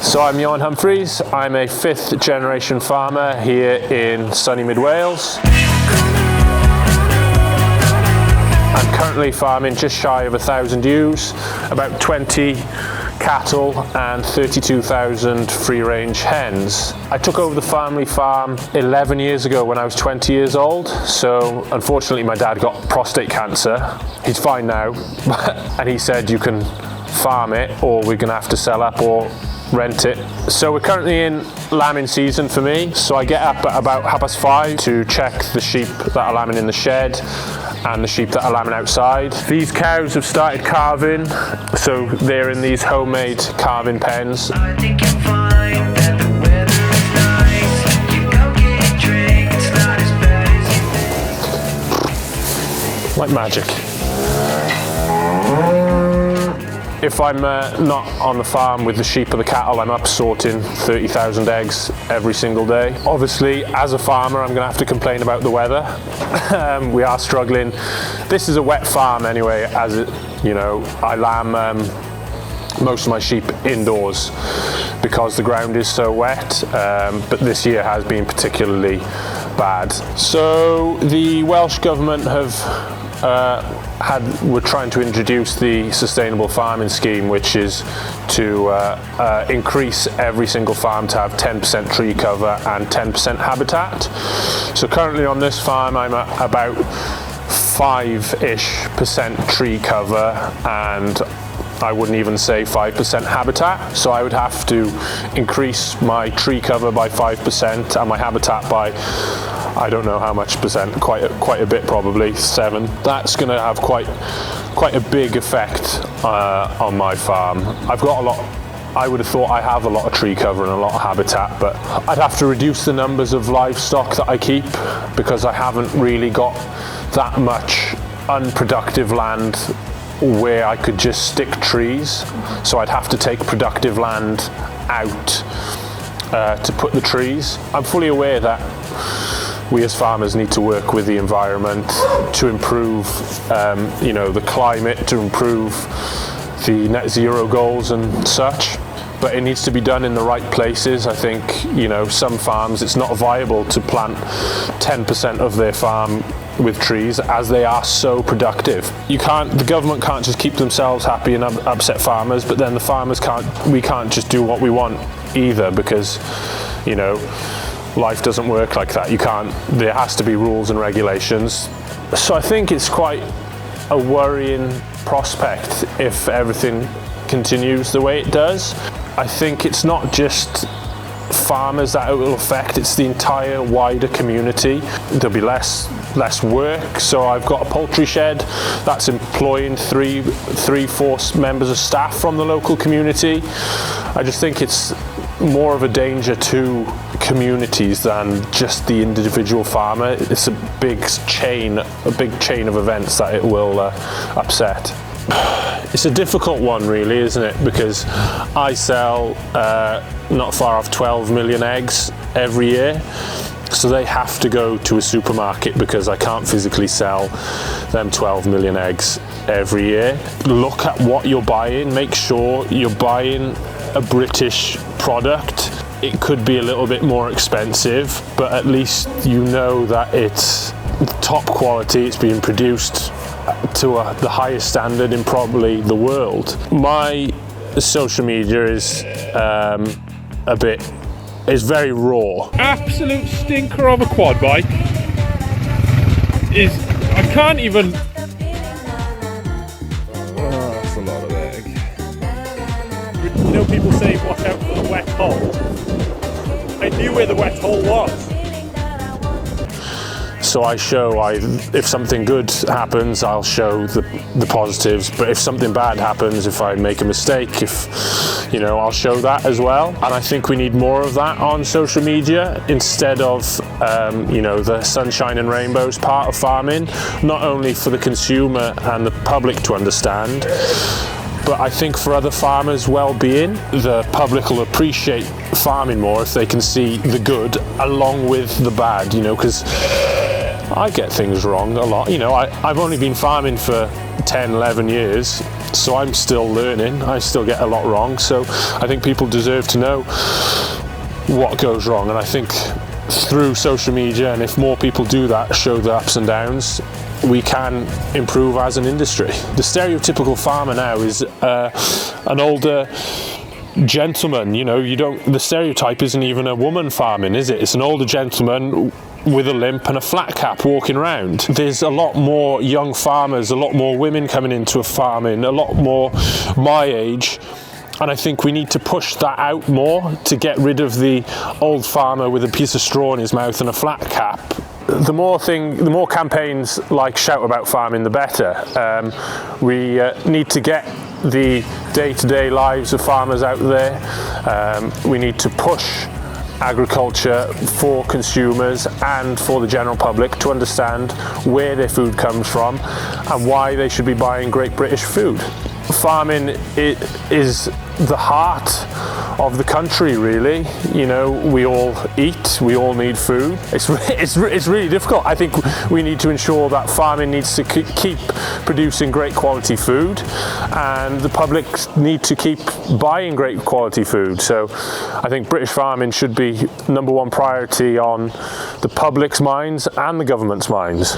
So I'm Ioan Humphreys. I'm a 5th generation farmer here in sunny mid Wales. I'm currently farming just shy of 1,000 ewes, about 20 cattle and 32,000 free-range hens. I took over the family farm 11 years ago when I was 20 years old. So unfortunately my dad got prostate cancer. He's fine now, and he said you can farm it or we're gonna have to sell up or rent it. So we're currently in lambing season for me. So I get up at about 5:30 to check the sheep that are lambing in the shed and the sheep that are lambing outside. These cows have started calving, so they're in these homemade calving pens. I think you'll find that the weather is nice. You go get a drink, it's not as bad as you think. Like magic. If I'm not on the farm with the sheep or the cattle, I'm up sorting 30,000 eggs every single day. Obviously, as a farmer, I'm going to have to complain about the weather. We are struggling. This is a wet farm anyway, as it, you know, I lamb most of my sheep indoors because the ground is so wet, but this year has been particularly bad. So the Welsh government we're trying to introduce the sustainable farming scheme, which is to increase every single farm to have 10% tree cover and 10% habitat. So currently on this farm I'm at about 5-ish% tree cover, and I wouldn't even say 5% habitat. So I would have to increase my tree cover by 5% and my habitat by, I don't know how much percent, quite a bit, probably 7. That's going to have quite a big effect on my farm. I've got a lot. I would have thought I have a lot of tree cover and a lot of habitat, but I'd have to reduce the numbers of livestock that I keep because I haven't really got that much unproductive land where I could just stick trees. So I'd have to take productive land out to put the trees. I'm fully aware that we as farmers need to work with the environment to improve, you know, the climate, to improve the net zero goals and such. But it needs to be done in the right places. I think, you know, some farms, it's not viable to plant 10% of their farm with trees as they are so productive. The government can't just keep themselves happy and upset farmers, but then the farmers we can't just do what we want either, because, you know, life doesn't work like that. There has to be rules and regulations. So I think it's quite a worrying prospect if everything continues the way it does. I think it's not just farmers that it will affect, it's the entire wider community. There'll be less work. So I've got a poultry shed that's employing 3-4 members of staff from the local community. I just think it's more of a danger to communities than just the individual farmer. It's a big chain of events that it will upset. It's a difficult one really, isn't it? Because I sell not far off 12 million eggs every year. So they have to go to a supermarket because I can't physically sell them 12 million eggs every year. Look at what you're buying, make sure you're buying a British product. It could be a little bit more expensive, but at least you know that it's top quality, it's being produced to the highest standard in probably the world. My social media is is very raw. Absolute stinker of a quad bike. I can't even. Oh, that's a lot of egg. You know, people say watch out for the wet hole. I knew where the wet hole was. So I show, if something good happens, I'll show the positives. But if something bad happens, if I make a mistake, I'll show that as well. And I think we need more of that on social media instead of, the sunshine and rainbows part of farming, not only for the consumer and the public to understand, but I think for other farmers' well-being, the public will appreciate farming more if they can see the good along with the bad, because I get things wrong a lot. I've only been farming for 10, 11 years. So I'm still learning. I still get a lot wrong. So I think people deserve to know what goes wrong. And I think through social media, and if more people do that, show the ups and downs, we can improve as an industry. The stereotypical farmer now is an older gentleman. You know, the stereotype isn't even a woman farming, is it? It's an older gentleman with a limp and a flat cap walking around. There's a lot more young farmers, a lot more women coming into farming, a lot more my age. And I think we need to push that out more to get rid of the old farmer with a piece of straw in his mouth and a flat cap. The more campaigns like Shout About Farming, the better. We need to get the day-to-day lives of farmers out there. We need to push agriculture for consumers and for the general public to understand where their food comes from and why they should be buying great British food. Farming is the heart of the country, really. You know, we all eat, we all need food. It's really difficult. I think we need to ensure that farming needs to keep producing great quality food, and the public need to keep buying great quality food. So I think British farming should be #1 priority on the public's minds and the government's minds.